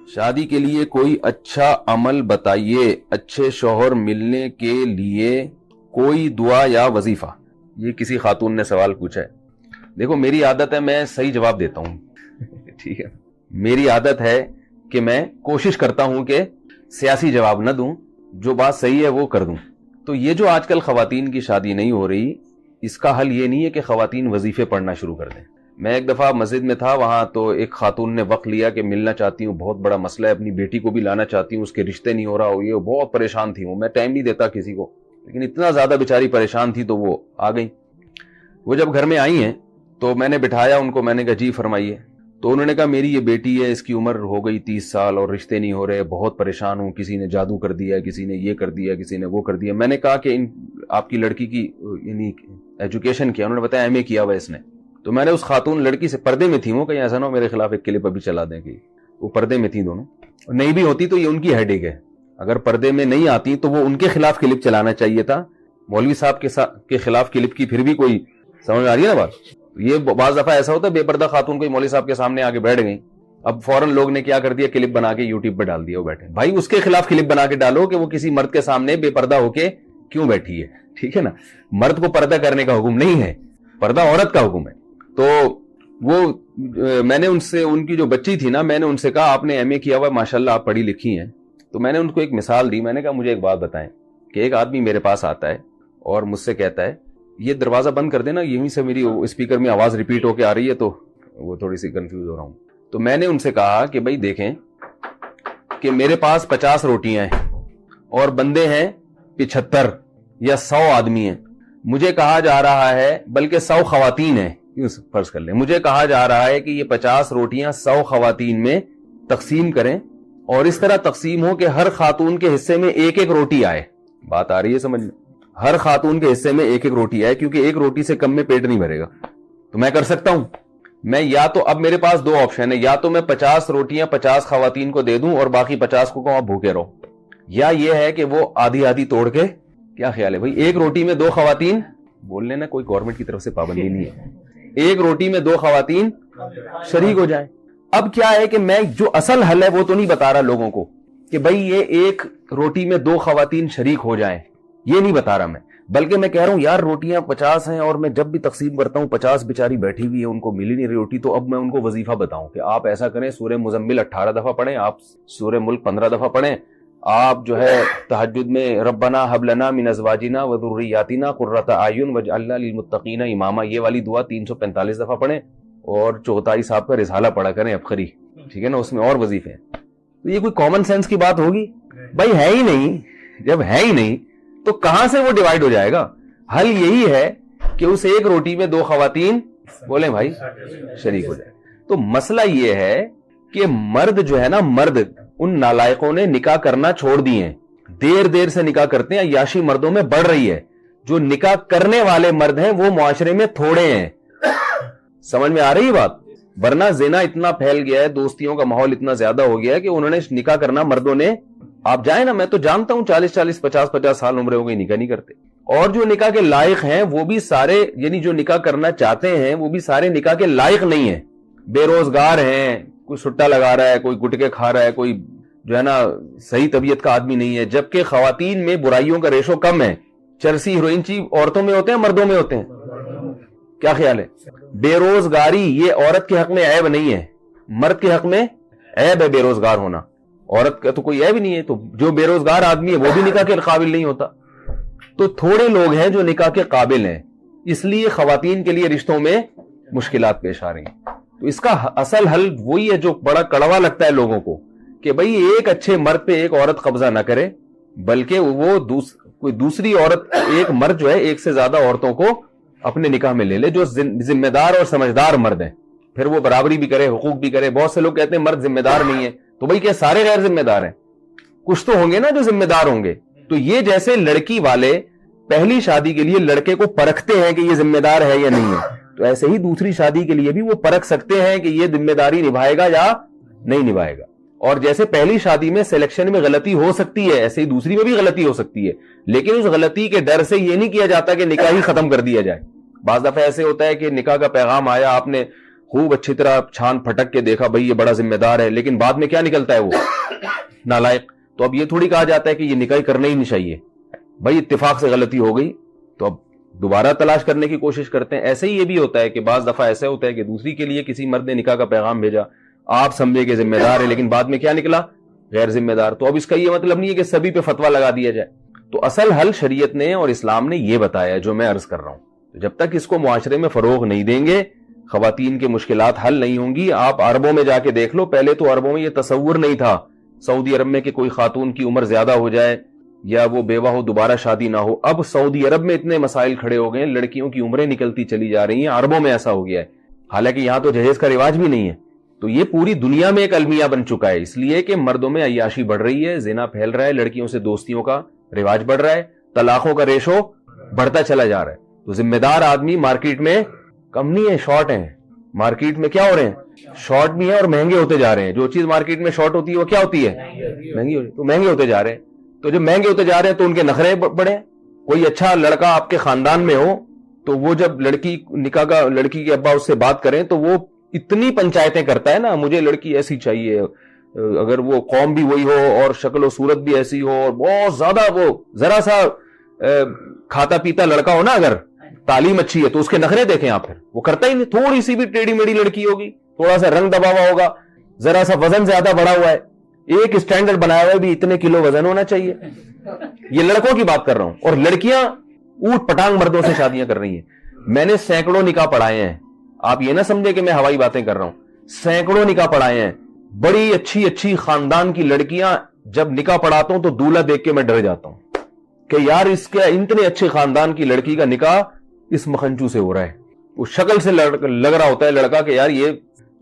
شادی کے لیے کوئی اچھا عمل بتائیے، اچھے شوہر ملنے کے لیے کوئی دعا یا وظیفہ۔ یہ کسی خاتون نے سوال پوچھا ہے۔ دیکھو میری عادت ہے میں صحیح جواب دیتا ہوں، ٹھیک ہے، میری عادت ہے کہ میں کوشش کرتا ہوں کہ سیاسی جواب نہ دوں، جو بات صحیح ہے وہ کر دوں۔ تو یہ جو آج کل خواتین کی شادی نہیں ہو رہی، اس کا حل یہ نہیں ہے کہ خواتین وظیفے پڑھنا شروع کر دیں۔ میں ایک دفعہ مسجد میں تھا، وہاں تو ایک خاتون نے وقت لیا کہ ملنا چاہتی ہوں، بہت بڑا مسئلہ ہے، اپنی بیٹی کو بھی لانا چاہتی ہوں، اس کے رشتے نہیں ہو رہا ہو، یہ بہت پریشان تھی وہ، میں ٹائم نہیں دیتا کسی کو، لیکن اتنا زیادہ بیچاری پریشان تھی تو وہ آ گئی۔ وہ جب گھر میں آئی ہیں تو میں نے بٹھایا ان کو، میں نے کہا جی فرمائیے۔ تو انہوں نے کہا میری یہ بیٹی ہے، اس کی عمر ہو گئی 30 سال اور رشتے نہیں ہو رہے، بہت پریشان ہوں، کسی نے جادو کر دیا، کسی نے یہ کر دیا، کسی نے وہ کر دیا۔ میں نے کہا کہ آپ کی لڑکی کی یعنی ایجوکیشن کیا؟ انہوں نے بتایا ایم اے کیا ہوا اس نے۔ تو میں نے اس خاتون لڑکی سے، پردے میں تھی وہ، کہیں ایسا نہ ہو میرے خلاف ایک کلپ ابھی چلا دیں، کہ وہ پردے میں تھی دونوں، نہیں بھی ہوتی تو یہ ان کی ہیڈ ایک ہے، اگر پردے میں نہیں آتی تو وہ ان کے خلاف کلپ چلانا چاہیے تھا، مولوی صاحب کے خلاف کلپ کی پھر بھی کوئی سمجھ آ رہی ہے نا بات۔ یہ بعض دفعہ ایسا ہوتا ہے بے پردہ خاتون کوئی مولوی صاحب کے سامنے آ کے بیٹھ گئی، اب فوراً لوگ نے کیا کر دیا، کلپ بنا کے یوٹیوب پہ ڈال دیا، وہ بیٹھے۔ بھائی اس کے خلاف کلپ بنا کے ڈالو کہ وہ کسی مرد کے سامنے بے پردہ ہو کے کیوں بیٹھی ہے، ٹھیک ہے نا۔ مرد کو پردہ کرنے کا حکم نہیں ہے، پردہ عورت کا حکم ہے۔ تو وہ میں نے ان سے، ان کی جو بچی تھی نا، میں نے ان سے کہا آپ نے ایم اے کیا ہوا ہے، ماشاءاللہ آپ پڑھی لکھی ہیں۔ تو میں نے ان کو ایک مثال دی، میں نے کہا مجھے ایک بات بتائیں کہ ایک آدمی میرے پاس آتا ہے اور مجھ سے کہتا ہے یہ دروازہ بند کر دینا، یہیں سے میری اسپیکر میں آواز ریپیٹ ہو کے آ رہی ہے تو وہ تھوڑی سی کنفیوز ہو رہا ہوں۔ تو میں نے ان سے کہا کہ بھائی دیکھیں کہ میرے پاس 50 روٹیاں ہیں اور بندے ہیں 75 یا 100 آدمی ہیں، مجھے کہا جا رہا ہے، بلکہ 100 خواتین ہیں، فرض کر لیں، مجھے کہا جا رہا ہے کہ یہ 50 روٹیاں 100 خواتین میں تقسیم کریں اور اس طرح تقسیم ہو کہ ہر خاتون کے حصے میں ایک ایک روٹی آئے۔ بات آ رہی ہے سمجھ میں؟ ہر خاتون کے حصے میں ایک ایک روٹی آئے، کیونکہ ایک روٹی سے کم میں پیٹ نہیں بھرے گا۔ تو میں کر سکتا ہوں، میں یا تو اب میرے پاس 2 آپشن ہے، یا تو میں 50 روٹیاں 50 خواتین کو دے دوں اور باقی 50 کو کہوں آپ بھوکے رہو، یا یہ ہے کہ وہ آدھی آدھی توڑ کے، کیا خیال ہے بھائی، ایک روٹی میں 2 خواتین، بول لینا کوئی گورنمنٹ کی طرف سے پابندی نہیں ہے، ایک روٹی میں 2 خواتین شریک ہو جائیں۔ اب کیا ہے کہ میں جو اصل حل ہے وہ تو نہیں بتا رہا لوگوں کو کہ بھائی یہ ایک روٹی میں 2 خواتین شریک ہو جائیں، یہ نہیں بتا رہا میں، بلکہ میں کہہ رہا ہوں یار روٹیاں 50 ہیں اور میں جب بھی تقسیم کرتا ہوں 50 بیچاری بیٹھی ہوئی ہے، ان کو ملی نہیں رہی روٹی، تو اب میں ان کو وظیفہ بتاؤں کہ آپ ایسا کریں، سورہ مزمل 18 دفعہ پڑھیں، آپ سورہ ملک 15 دفعہ پڑھیں، آپ جو ہے تہجد میں ربنا حب لنا من ازواجنا وذریاتنا قرۃ اعین واجعلنا للمتقین اماما، یہ والی دعا 345 دفعہ پڑھیں، اور چغتائی صاحب کا رسالہ پڑھا کریں افخری، ٹھیک ہے نا، اس میں اور وظیفے ہیں۔ تو یہ کوئی کامن سینس کی بات ہوگی؟ بھائی ہے ہی نہیں، جب ہے ہی نہیں تو کہاں سے وہ ڈیوائیڈ ہو جائے گا؟ حل یہی ہے کہ اس ایک روٹی میں 2 خواتین بولیں بھائی شریک ہو جائے۔ تو مسئلہ یہ ہے کہ مرد جو ہے نا، مرد ان نالائقوں نے نکاح کرنا چھوڑ دیے ہیں، دیر سے نکاح کرتے ہیں، عیاشی مردوں میں بڑھ رہی ہے، جو نکاح کرنے والے مرد ہیں وہ معاشرے میں تھوڑے ہیں۔ سمجھ میں آ رہی بات؟ ورنہ زنا اتنا پھیل گیا ہے، دوستیوں کا ماحول اتنا زیادہ ہو گیا ہے کہ انہوں نے نکاح کرنا، مردوں نے، آپ جائیں نا، میں تو جانتا ہوں 40 50 سال عمرے ہو گئی نکاح نہیں کرتے، اور جو نکاح کے لائق ہیں وہ بھی سارے، یعنی جو نکاح کرنا چاہتے ہیں وہ بھی سارے نکاح کے لائق نہیں ہیں، بے روزگار ہیں، کوئی سٹا لگا رہا ہے، کوئی گٹکے کھا رہا ہے، کوئی جو ہے نا صحیح طبیعت کا آدمی نہیں ہے، جبکہ خواتین میں برائیوں کا ریشو کم ہے، چرسی ہیروئن چی عورتوں میں ہوتے ہیں مردوں میں ہوتے ہیں، کیا خیال ہے؟ بے روزگاری یہ عورت کے حق میں عیب نہیں ہے، مرد کے حق میں عیب ہے بے روزگار ہونا، عورت کا تو کوئی عیب نہیں ہے، تو جو بے روزگار آدمی ہے وہ بھی نکاح کے قابل نہیں ہوتا۔ تو تھوڑے لوگ ہیں جو نکاح کے قابل ہیں، اس لیے خواتین کے لیے رشتوں میں مشکلات پیش آ رہی ہیں۔ تو اس کا اصل حل وہی ہے جو بڑا کڑوا لگتا ہے لوگوں کو، کہ بھئی ایک اچھے مرد پہ ایک عورت قبضہ نہ کرے، بلکہ وہ کوئی دوسری عورت، ایک مرد جو ہے ایک سے زیادہ عورتوں کو اپنے نکاح میں لے لے، جو ذمہ دار اور سمجھدار مرد ہیں، پھر وہ برابری بھی کرے، حقوق بھی کرے۔ بہت سے لوگ کہتے ہیں مرد ذمہ دار نہیں ہے، تو بھئی کیا سارے غیر ذمہ دار ہیں؟ کچھ تو ہوں گے نا جو ذمہ دار ہوں گے۔ تو یہ جیسے لڑکی والے پہلی شادی کے لیے لڑکے کو پرکھتے ہیں کہ یہ ذمہ دار ہے یا نہیں ہے، تو ایسے ہی دوسری شادی کے لیے بھی وہ پرکھ سکتے ہیں کہ یہ ذمہ داری نبھائے گا یا نہیں نبھائے گا۔ اور جیسے پہلی شادی میں سلیکشن میں غلطی ہو سکتی ہے، ایسے ہی دوسری میں بھی غلطی ہو سکتی ہے، لیکن اس غلطی کے ڈر سے یہ نہیں کیا جاتا کہ نکاح ہی ختم کر دیا جائے۔ بعض دفعہ ایسے ہوتا ہے کہ نکاح کا پیغام آیا، آپ نے خوب اچھی طرح چھان پھٹک کے دیکھا بھائی یہ بڑا ذمہ دار ہے, لیکن بعد میں کیا نکلتا ہے وہ نالائق. تو اب یہ تھوڑی کہا جاتا ہے کہ یہ نکاح کرنا ہی نہیں چاہیے, بھائی اتفاق سے غلطی ہو گئی تو اب دوبارہ تلاش کرنے کی کوشش کرتے ہیں. ایسے ہی یہ بھی ہوتا ہے کہ بعض دفعہ ایسا ہوتا ہے کہ دوسری کے لیے کسی مرد نے نکاح کا پیغام بھیجا, آپ سمجھے کہ ذمہ دار ہے, لیکن بعد میں کیا نکلا, غیر ذمہ دار. تو اب اس کا یہ مطلب نہیں ہے کہ سبھی پہ فتویٰ لگا دیا جائے. تو اصل حل شریعت نے اور اسلام نے یہ بتایا جو میں عرض کر رہا ہوں. جب تک اس کو معاشرے میں فروغ نہیں دیں گے, خواتین کے مشکلات حل نہیں ہوں گی. آپ عربوں میں جا کے دیکھ لو, پہلے تو عربوں میں یہ تصور نہیں تھا سعودی عرب میں کہ کوئی خاتون کی عمر زیادہ ہو جائے یا وہ بیوہ ہو دوبارہ شادی نہ ہو. اب سعودی عرب میں اتنے مسائل کھڑے ہو گئے ہیں, لڑکیوں کی عمریں نکلتی چلی جا رہی ہیں. عربوں میں ایسا ہو گیا ہے, حالانکہ یہاں تو جہیز کا رواج بھی نہیں ہے. تو یہ پوری دنیا میں ایک المیہ بن چکا ہے, اس لیے کہ مردوں میں عیاشی بڑھ رہی ہے, زنا پھیل رہا ہے, لڑکیوں سے دوستیوں کا رواج بڑھ رہا ہے, طلاقوں کا ریشو بڑھتا چلا جا رہا ہے. تو ذمہ دار آدمی مارکیٹ میں کم نہیں ہے, شارٹ ہیں. مارکیٹ میں کیا ہو رہے ہیں, شارٹ بھی ہیں اور مہنگے ہوتے جا رہے ہیں. جو چیز مارکیٹ میں شارٹ ہوتی ہے وہ کیا ہوتی ہے, مہنگی ہوتی ہے. تو مہنگے ہوتے جا رہے ہیں. تو جب مہنگے ہوتے جا رہے ہیں تو ان کے نخرے بڑھے. کوئی اچھا لڑکا آپ کے خاندان میں ہو تو وہ جب لڑکی نکاح کا, لڑکی کے ابا اس سے بات کریں تو وہ اتنی پنچایتیں کرتا ہے نا, مجھے لڑکی ایسی چاہیے, اگر وہ قوم بھی وہی ہو اور شکل و صورت بھی ایسی ہو اور بہت زیادہ وہ ذرا سا کھاتا پیتا لڑکا ہو نا, اگر تعلیم اچھی ہے تو اس کے نخرے دیکھیں آپ. پھر وہ کرتا ہی نہیں. تھوڑی سی بھی ٹیڑھی میڑھی لڑکی ہوگی, تھوڑا سا رنگ دبا ہوا ہوگا, ذرا سا وزن زیادہ بڑا ہوا ہے, ایک اسٹینڈرڈ بنایا ہوا ہے بھی اتنے کلو وزن ہونا چاہیے. یہ لڑکوں کی بات کر رہا ہوں. اور لڑکیاں اوٹ پٹانگ مردوں سے شادیاں کر رہی ہیں. میں نے سینکڑوں نکاح پڑھائے ہیں, آپ یہ نہ سمجھے کہ میں ہوائی باتیں کر رہا ہوں. سینکڑوں نکاح پڑھائے ہیں. بڑی اچھی اچھی خاندان کی لڑکیاں, جب نکاح پڑھاتا ہوں تو دولہا دیکھ کے میں ڈر جاتا ہوں کہ یار اس کے اتنے اچھے خاندان کی لڑکی کا نکاح اس مکھنچو سے ہو رہا ہے. اس شکل سے لگ رہا ہوتا ہے لڑکا کہ یار یہ,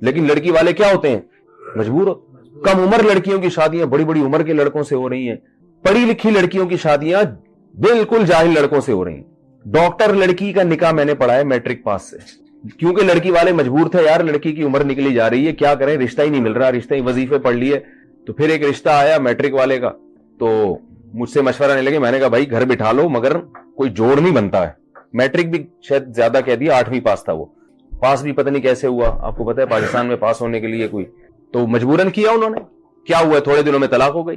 لیکن لڑکی والے کیا ہوتے ہیں, مجبور ہوتے. کم عمر لڑکیوں کی شادیاں بڑی بڑی عمر کے لڑکوں سے ہو رہی ہیں. پڑھی لکھی لڑکیوں کی شادیاں بالکل جاہل لڑکوں سے ہو رہی ہیں. ڈاکٹر لڑکی کا نکاح میں نے پڑھا ہے میٹرک پاس سے, کیونکہ لڑکی والے مجبور تھے, یار لڑکی کی عمر نکلی جا رہی ہے, کیا کریں, رشتہ ہی نہیں مل رہا, رشتہ ہی وظیفے پڑھ لیے. تو پھر ایک رشتہ آیا میٹرک والے کا, تو مجھ سے مشورہ نہیں لگے. میں نے کہا بھائی گھر بٹھا لو, مگر کوئی جوڑ نہیں بنتا ہے. میٹرک بھی شاید زیادہ کہہ دیا, 8ویں پاس تھا, وہ پاس بھی پتہ نہیں کیسے ہوا. آپ کو پتہ ہے پاکستان میں پاس ہونے کے لیے کوئی, تو مجبوراً کیا انہوں نے. کیا ہوا, تھوڑے دنوں میں طلاق ہو گئی.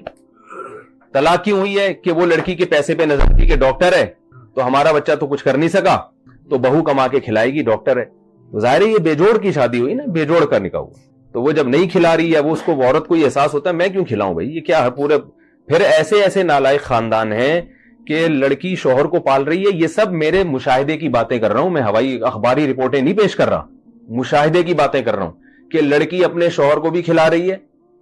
طلاق کیوں ہوئی ہے کہ وہ لڑکی کے پیسے پہ نظر تھی کہ ڈاکٹر ہے تو ہمارا بچہ تو کچھ کر نہیں سکا, تو بہو کما کے کھلائے گی, ڈاکٹر ہے. تو ظاہر ہے یہ بے جوڑ کی شادی ہوئی نا, بے جوڑ کا نکاح ہوا. تو وہ جب نہیں کھلا رہی ہے, وہ اس کو عورت کو یہ احساس ہوتا ہے میں کیوں کھلاؤں بھائی, یہ کیا ہے پورے. پھر ایسے ایسے نالائق خاندان ہیں کہ لڑکی شوہر کو پال رہی ہے. یہ سب میرے مشاہدے کی باتیں کر رہا ہوں میں, ہوائی اخباری رپورٹیں نہیں پیش کر رہا, مشاہدے کی باتیں کر رہا ہوں کہ لڑکی اپنے شوہر کو بھی کھلا رہی ہے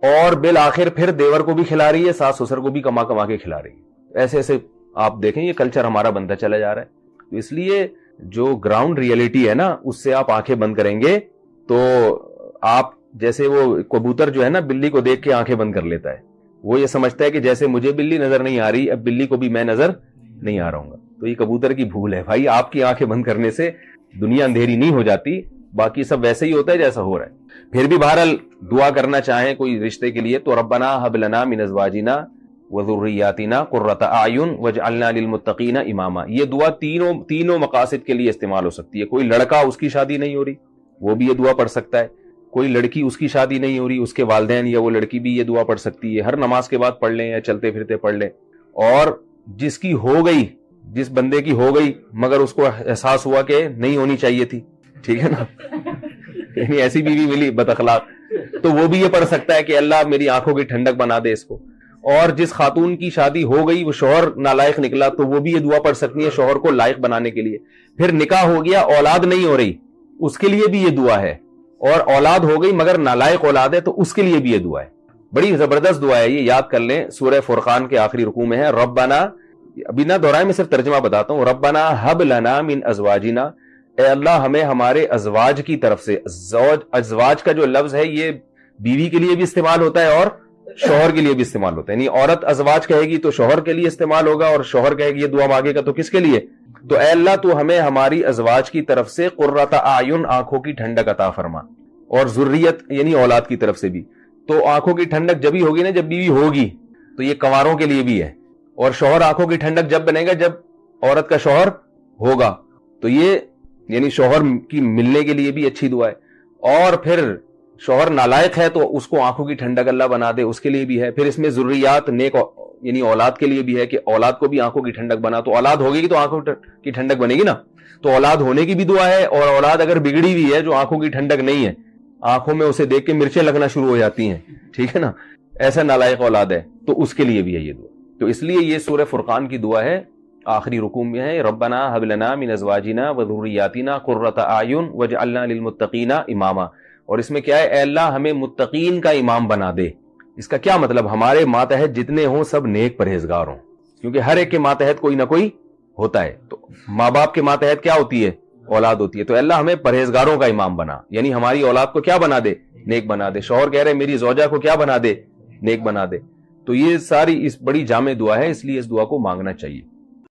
اور بالآخر پھر دیور کو بھی کھلا رہی ہے, ساس سسر کو بھی کما کما کے کھلا رہی ہے. ایسے ایسے آپ دیکھیں یہ کلچر ہمارا بنتا چلا جا رہا ہے. تو اس لیے جو گراؤنڈ ریئلٹی ہے نا, اس سے آپ آنکھیں بند کریں گے تو آپ, جیسے وہ کبوتر جو ہے نا بلی کو دیکھ کے آنکھیں بند کر لیتا ہے, وہ یہ سمجھتا ہے کہ جیسے مجھے بلی نظر نہیں آ رہی, اب بلی کو بھی میں نظر نہیں آ رہا ہوں گا. تو یہ کبوتر کی بھول ہے بھائی, آپ کی آنکھیں بند کرنے سے دنیا اندھیری نہیں ہو جاتی, باقی سب ویسے ہی ہوتا ہے جیسا ہو رہا ہے. پھر بھی بہرحال دعا کرنا چاہیں کوئی رشتے کے لیے تو ربنا ھب لنا من ازواجنا وذریاتنا قرۃ اعین واجعلنا للمتقین اماما. یہ دعا تینوں مقاصد کے لیے استعمال ہو سکتی ہے. کوئی لڑکا اس کی شادی نہیں ہو رہی, وہ بھی یہ دعا پڑھ سکتا ہے. کوئی لڑکی اس کی شادی نہیں ہو رہی, اس کے والدین یا وہ لڑکی بھی یہ دعا پڑھ سکتی ہے. ہر نماز کے بعد پڑھ لیں یا چلتے پھرتے پڑھ لیں. اور جس کی ہو گئی, جس بندے کی ہو گئی مگر اس کو احساس ہوا کہ نہیں ہونی چاہیے تھی, ٹھیک ہے نا, یعنی ایسی بیوی ملی بد اخلاق, تو وہ بھی یہ پڑھ سکتا ہے کہ اللہ میری آنکھوں کی ٹھنڈک بنا دے اس کو. اور جس خاتون کی شادی ہو گئی وہ شوہر نالائق نکلا تو وہ بھی یہ دعا پڑھ سکتی ہے شوہر کو لائق بنانے کے لیے. پھر نکاح ہو گیا, اولاد نہیں ہو رہی, اس کے لیے بھی یہ دعا ہے. اور اولاد ہو گئی مگر نالائق اولاد ہے تو اس کے لیے بھی یہ دعا ہے. بڑی زبردست دعا ہے, یہ یاد کر لیں. سورہ فرقان کے آخری رکوع میں ہے ربنا, ابھی نہ دہرائیں, میں صرف ترجمہ بتاتا ہوں. ربنا ھب لنا من ازواجنا, اے اللہ ہمیں ہمارے ازواج کی طرف سے. ازواج کا جو لفظ ہے یہ بیوی کے لیے بھی استعمال ہوتا ہے اور شوہر کے لیے بھی استعمال ہوتا ہے. یعنی عورت ازواج کہے گی تو شوہر کے لیے استعمال ہوگا, اور شوہر کہے گی یہ دعا مانگے گا تو کس کے لیے. تو اے اللہ تو ہمیں ہماری ازواج کی طرف سے قرۃ اعین, آنکھوں کی ٹھنڈک عطا فرما, اور ذریت یعنی اولاد کی طرف سے بھی. تو آنکھوں کی ٹھنڈک جب ہی ہوگی نا جب بیوی ہوگی, تو یہ کنواروں کے لیے بھی ہے. اور شوہر آنکھوں کی ٹھنڈک جب بنے گا جب عورت کا شوہر ہوگا, تو یہ یعنی شوہر کی ملنے کے لیے بھی اچھی دعا ہے. اور پھر شوہر نالائق ہے تو اس کو آنکھوں کی ٹھنڈک اللہ بنا دے، اس کے لیے بھی ہے. پھر اس میں ضروریات نیک یعنی اولاد کے لیے بھی ہے کہ اولاد کو بھی آنکھوں کی ٹھنڈک بنا. تو اولاد ہوگی تو آنکھوں کی ٹھنڈک بنے گی نا. تو اولاد ہونے کی بھی دعا ہے، اور اولاد اگر بگڑی ہوئی ہے جو آنکھوں کی ٹھنڈک نہیں ہے، آنکھوں میں اسے دیکھ کے مرچیں لگنا شروع ہو جاتی ہیں، ٹھیک ہے نا، ایسا نالائق اولاد ہے، تو اس کے لیے بھی ہے یہ دعا. تو اس لیے یہ سورہ فرقان کی دعا ہے، آخری رکوع میں ہے، ربنا ھب لنا من ازواجنا وذرياتنا قرۃ اعین واجعلنا للمتقین اماما. اور اس میں کیا ہے، اے اللہ ہمیں متقین کا امام بنا دے. اس کا کیا مطلب، ہمارے ماتحت جتنے ہوں سب نیک پرہیزگار ہوں، کیونکہ ہر ایک کے ماتحت کوئی نہ کوئی ہوتا ہے. تو ماں باپ کے ماتحت کیا ہوتی ہے، اولاد ہوتی ہے. تو اللہ ہمیں پرہیزگاروں کا امام بنا، یعنی ہماری اولاد کو کیا بنا دے، نیک بنا دے. شوہر کہہ رہے میری زوجہ کو کیا بنا دے، نیک بنا دے. تو یہ ساری اس بڑی جامع دعا ہے، اس لیے اس دعا کو مانگنا چاہیے.